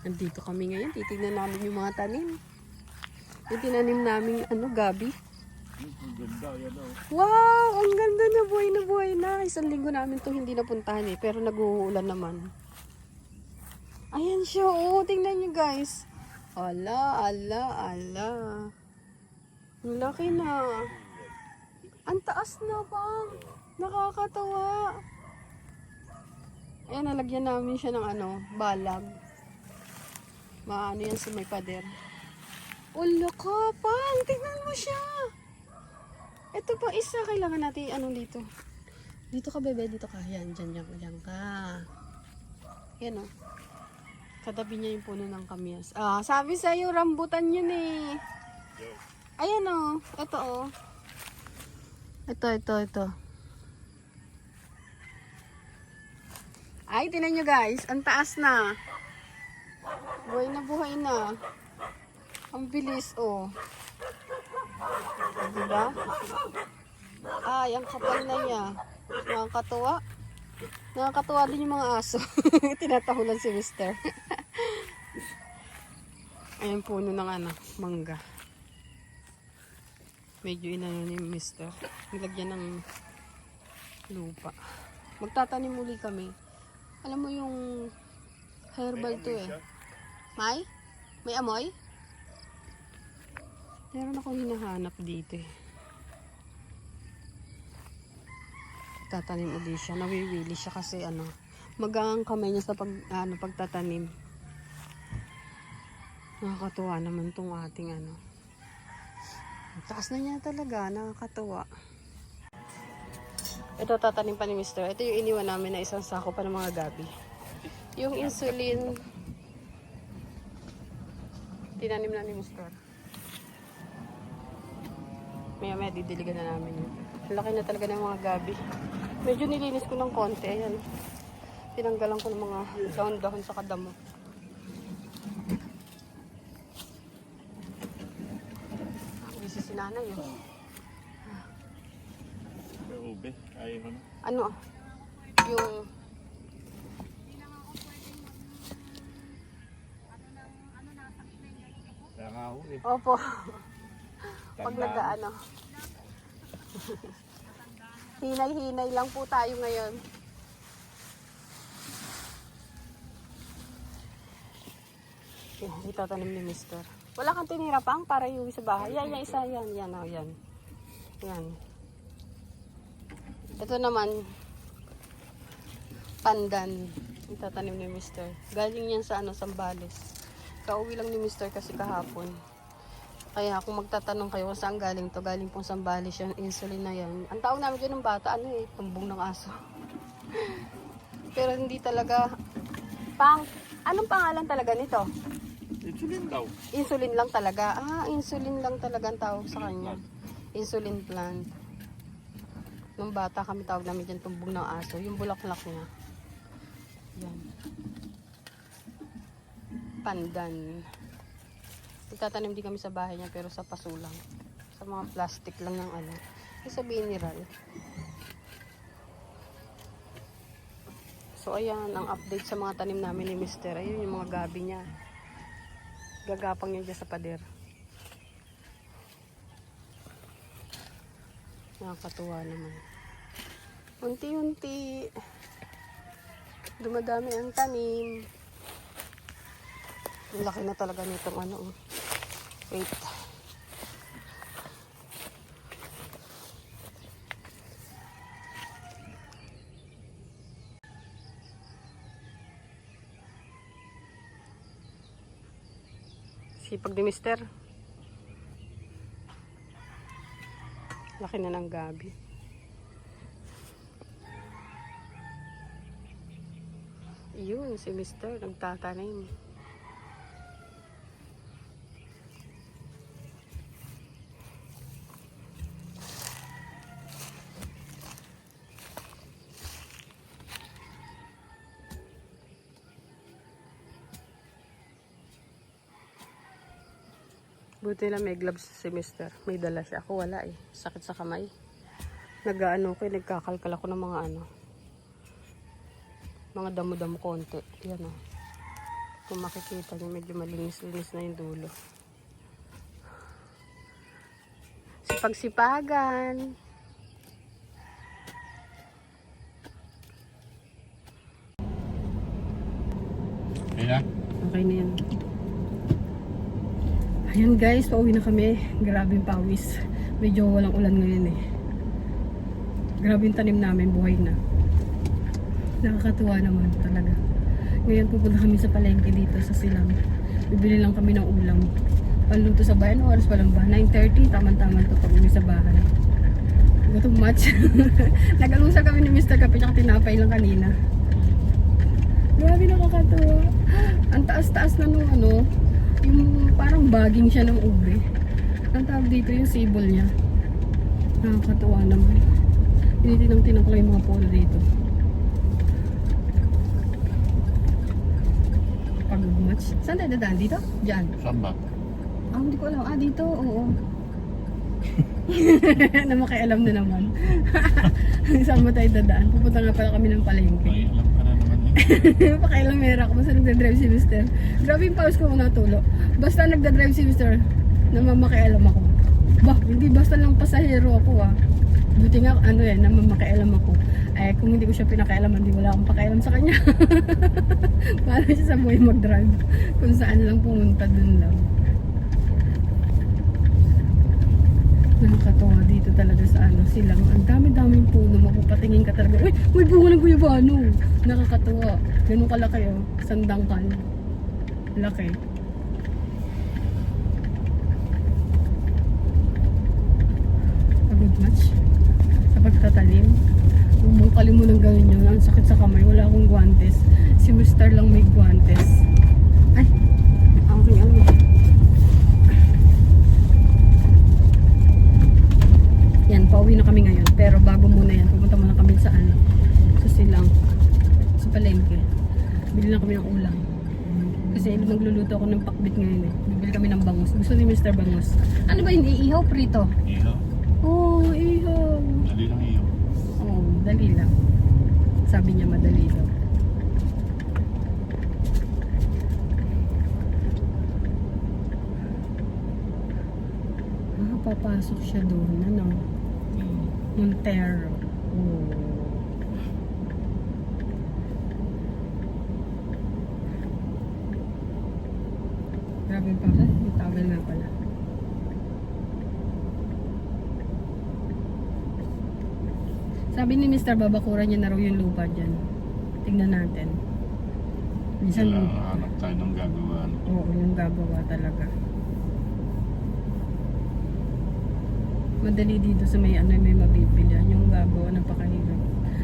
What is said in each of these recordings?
Nandito kami ngayon, titignan namin yung mga tanim. Yung tinanim namin, gabi. Ang ganda, yan o. Wow! Ang ganda na buhay na. Isang linggo namin to hindi napuntahan pero nag-uulan naman. Ayan siya, tingnan nyo guys. Ala. Ang laki na. Ang taas na pa. Nakakatawa. Ayan, nalagyan namin siya ng balag. Maano yan sa may pader. Ulo ka, pang! Tingnan mo siya! Ito pa isa, kailangan natin dito. Dito ka, bebe, dito ka. Yan, dyan ka. Yan o. Katabi niya yung puno ng kamyas. Sabi sa'yo, rambutan yun eh. Ayan o. Ito o. Ito. Ay, tinan nyo guys. Ang taas na. Buhay na. Ang bilis o. Diba? Ay, ang kapal na niya. Nakakatuwa din yung mga aso. Tinatahulan si Mister. Ayan puno ng mangga. Medyo inano ni Mister. Nilagyan ng lupa. Magtatanim muli kami. Alam mo yung herbal to eh. May amoy? Meron akong hinahanap dito eh. Tatanim ulit siya. Nawiwili siya kasi magang kamay niya sa pagtatanim. Nakakatuwa naman tong ating taas na niya talaga. Nakakatuwa. Ito tatanim pa ni Mister. Ito yung iniwan namin na isang sako pa ng mga gabi. Yung insulin tinanim na ni Mister. Maya didiligan na namin yun. Laki na talaga ng mga gabi. Medyo nilinis ko ng konti. Ayan. Tinanggalan ko ng mga dahon-dahon sa kadamo. Busy si nanay yun. Ube, ayaw mo na. Yung Nakahuli. opo. Pag hinay-hinay lang po tayo ngayon. Itatanim ni Mister. Wala kang tinira pang para yung sa bahay. Yan, isa yan. Yan. Ito naman, pandan. Itatanim ni Mister. Galing yan sa Sambales. Kauwi lang ni Mister kasi kahapon. Kaya kung magtatanong kayo kung saan galing to, galing pong Sambales yung insulin na yan. Ang tao namin dyan ng bata, tumbong ng aso. Pero hindi talaga, anong pangalan talaga nito? Insulin daw. Insulin lang talaga. Insulin lang talaga ang tawag sa kanya. Insulin plant. Nung bata kami tawag namin dyan tumbong ng aso. Yung bulaklak niya. Yan. Pandan. Itatanim din kami sa bahay niya pero sa paso lang. Sa mga plastic lang ng sa mineral. So ayan ang update sa mga tanim namin ni Mister. Ayun yung mga gabi niya. Gagapang niya dyan sa pader. Nakakatuwa naman. Unti-unti dumadami ang tanim. Ang laki na talaga nitong wait. Sipag ni Mister. Laki na ng gabi. Yun, si Mister nagtatanim. Buti na may gloves si Mister. May dala siya. Ako wala eh. Sakit sa kamay. Nagkakalkal ako ng mga mga damo-damo konti. Yan Kung makikita nyo, medyo malinis-linis na yung dulo. Sipag-sipagan. Kaya? Okay na yan. Ayan guys, pauwi na kami. Grabe yung pawis. Medyo walang ulan ngayon eh. Grabe yung tanim namin, buhay na. Nakakatuwa naman talaga. Ngayon pupunta kami sa palengke dito sa Silang. Bibili lang kami ng ulam. Panluto sa bahay. Ano oras pa lang ba? 9:30. Taman-taman to pag uwi sa bahay. Gutom much. Nag-alusal kami ni Mr. Kape tsaka tinapay lang kanina. Grabe nakakatuwa. Ang taas-taas na nung ano, yung parang baging siya ng ube. Ang tawag dito yung sibol niya. Nakakatuwa naman. Tinitinang ko yung mga polo dito. Pag-match. Saan tayo dadaan? Dito? Diyan. Saan ba? Ah, hindi ko alam. Ah, dito. Oo. Na makialam na naman. Saan mo tayo dadaan? Pupunta nga pala kami ng palengke. May alam ka na naman eh. Pakailang mera ako. Basta nagdadrive si Mr. Grabe yung pause ko natulo. Basta nagdadrive si Mr. Namamakialam ako. Bah, hindi basta lang pasahero ako ah. Buti nga ano yan, namamakialam ako. Eh kung hindi ko siya pinakailaman, hindi wala akong pakialam sa kanya. Para siya sa buhay mag-drive. Kung saan lang pumunta dun lang. Nakakatawa dito talaga sa ano, Silang. Ang dami-daming puno, mapupatingin ka talaga. Uy, may bunga ng guyabano. Nakakatawa. Ganun kalaki oh, sandangkal. Laki. Pagod much sa pagtatalim. Bumungkalin mo ng gano'n yun. Ang sakit sa kamay. Wala akong guantes. Si Mr. lang may guantes. Ay, ang ano. Yan, pauwi na kami ngayon. Pero bago muna yan, pupunta muna kami sa ano, sa Silang, sa palengke. Bili lang kami ng ulam. Kasi nagluluto ako ng pakbit ngayon eh. Bibili kami ng bangus. Gusto ni Mr. Bangus. Ano ba yun? Iihaw prito? Ihaw? Oo, ihaw. Dali lang ihaw. Oo, dali lang. Sabi niya madali daw. Ah, papasok siya doon. Ano? Montero. Oh. Grabe pa ka. May towel nga pala. Sabi ni Mr. Babakuran niya na raw yung lupa dyan. Tingnan natin. Minsan, Hanap tayo ng gagawa. oo, yung gagawa talaga. Madali dito sa may ano, may mabibili. Yung gagawa, napakahirap.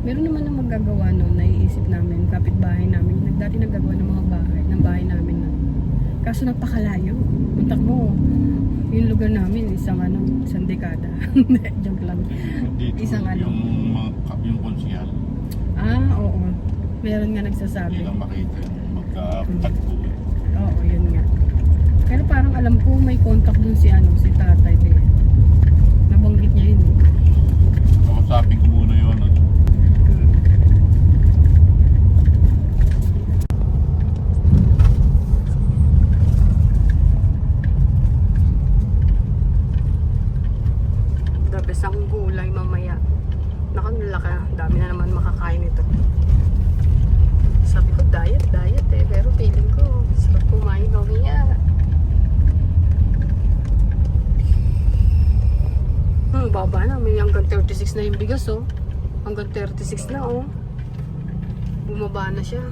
Meron naman na maggagawa noon, naiisip namin, kapitbahay namin. Dati naggagawa ng mga bahay, ng bahay namin na. Kaso napakalayo. Muntak mo, yung lugar namin, isang ano, isang dekada. Joke lang. Dito, Isang ano. yung konsyal. Ah, oo. Meron nga Hindi nagsasabi. lang makita yung magkatagpo. Oo, yun nga. Pero parang alam ko may contact dun si ano, si tatay din. Nabanggit niya yun. Kausapin ko muna yun. The best ang gulay mamaya. Nakanlaka, dami na naman makakain ito. Sabi ko diet eh, pero feeling ko sarap kumain mamaya. Baba na, may hanggang 36 na yung bigas oh. Hanggang 36 na oh. Bumaba na siya.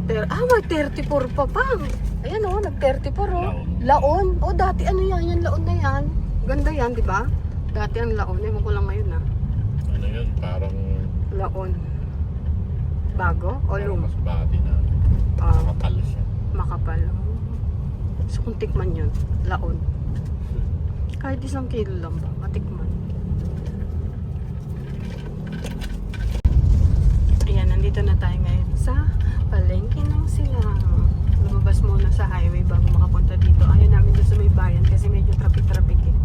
May 34 pa pang. Ayan oh, nag 34 oh. Laon. Oh, dati ano yan, yung laon na yan. Ganda yan, di ba? Dati ang laon, ewan ko lang ngayon ah. Ano yun? Parang Laon. Bago o luma? mas bati na. Ah, Makapal siya. makapal. So kung tikman yun, laon. Kahit 1 kilo lang ba, matikman. Ayan, nandito na tayo ngayon sa palengke ng Silang. Lumabas muna sa highway bago makapunta dito. Ayaw namin doon sa may bayan kasi medyo traffic eh.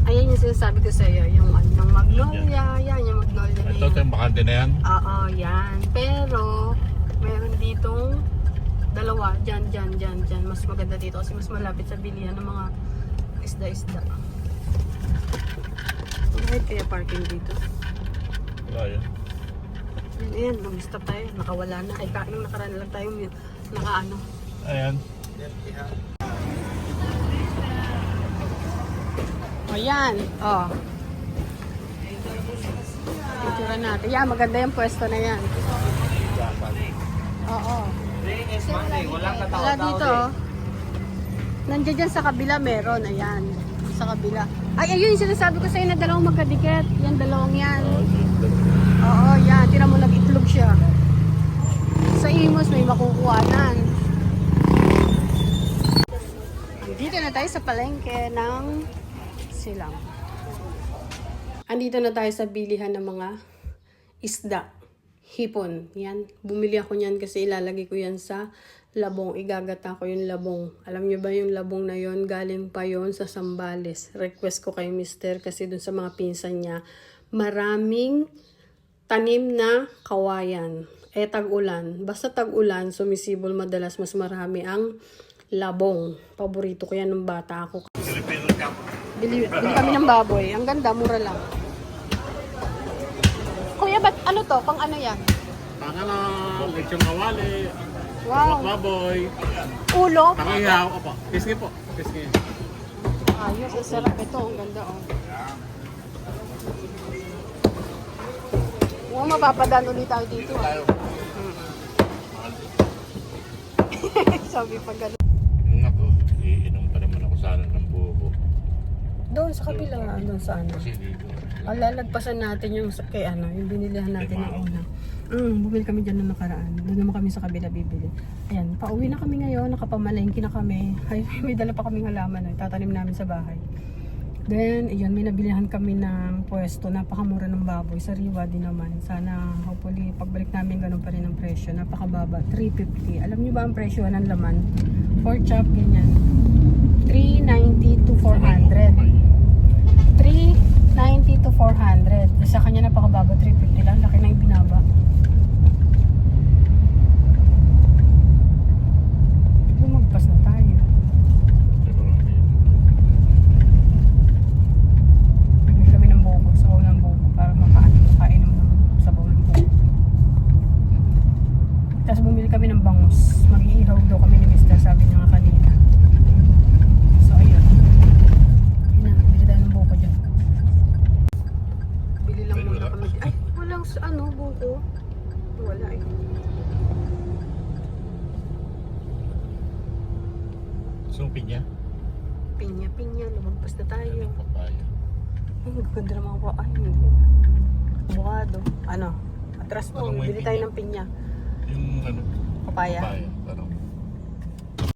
Ayan yung yung sinasabi ko sa'yo, yung yung magnolia, yan, yung magnolia na Ito yan. yung bakante na yan. Oo, yan. Pero, meron ditong dalawa, dyan. Mas maganda dito kasi mas malapit sa bilihan ng mga isda-isda. Bakit kaya parking dito? Wala yun. Ayan, nag-stop tayo. Nakawala na. Ay, nung nakaraan lang tayo, nakaano. Ayan. Ayan, oh. Picture natin. Yan, maganda yung pwesto na yan. Oo. Wala dito, oh. Nandiyan dyan sa kabila, meron. Ayan, sa kabila. Ay, ayun yung sinasabi ko sa'yo na dalawang magkadikit. Yan, dalawang yan. Oo, yan. Tira mo, nag-itlog siya. Sa Imos, may makukuhanan. Dito na tayo sa palengke ng Silang. Andito na tayo sa bilihan ng mga isda. Hipon. Yan. Bumili ako niyan kasi ilalagay ko yan sa labong. Igagata ko yung labong. Alam niyo ba yung labong na yon? Galing pa yon sa Sambales. Request ko kay Mister kasi dun sa mga pinsan niya, maraming tanim na kawayan. Tag-ulan. Basta tag-ulan, sumisibol madalas, mas marami ang labong. Paborito ko yan ng bata ako. Bili kami ng baboy. Ang ganda, mura lang. Kuya, ba't ano to? Pang ano yan? Pangalan, lechong kawali, Wow. baboy, Ulo? pangihaw, opo. Piski po, piski. Ayos, ang sarap ito. Ang ganda, oh. Mukhang mapapadaan ulit tayo dito. Ah. Sabi pa gano'n. Nako, iinom pa naman ako sana ng buko. Doon sa kabila, doon sa ano. Kasi dito. Lalagpasan natin yung kay ano, yung binilihan natin ng una. Bumili kami dyan nung nakaraan. Doon naman kami sa kabila bibili. Ayan, pauwi na kami ngayon, nakapamalengke na kami. Ay, may dala pa kaming halaman, tatanim namin sa bahay. Then, iyon, may nabilihan kami ng pwesto, napakamura ng baboy, sariwa din naman. Sana, hopefully, pagbalik namin ganun pa rin ang presyo, napakababa, 350. Alam niyo ba ang presyo ng laman? Pork chop, ganyan. 390 to 400. 390 to 400. Sa kanya napakababa, 350 lang. Laki na yung binaba. Lumagpas na tayo. Bumili kami ng buko, sabaw ng buko para makainom ng sabaw ng buko. Tapos bumili kami ng bangus. Mag-iihaw daw kami ni Mr. Sabi niya nga kanina. So ayun. Bili tayo ng buko dyan. Bili lang muna kami. Ay, walang ano, buko. Wala eh. Sumpi niya? Pinya, lumagpas na tayo. Ano papaya? Ay, ganda naman po. Ay, hindi. Bukado. Ano? Atras mo, Parang may bili tayo pinya. ng pinya. Yung ano? Papaya. Parang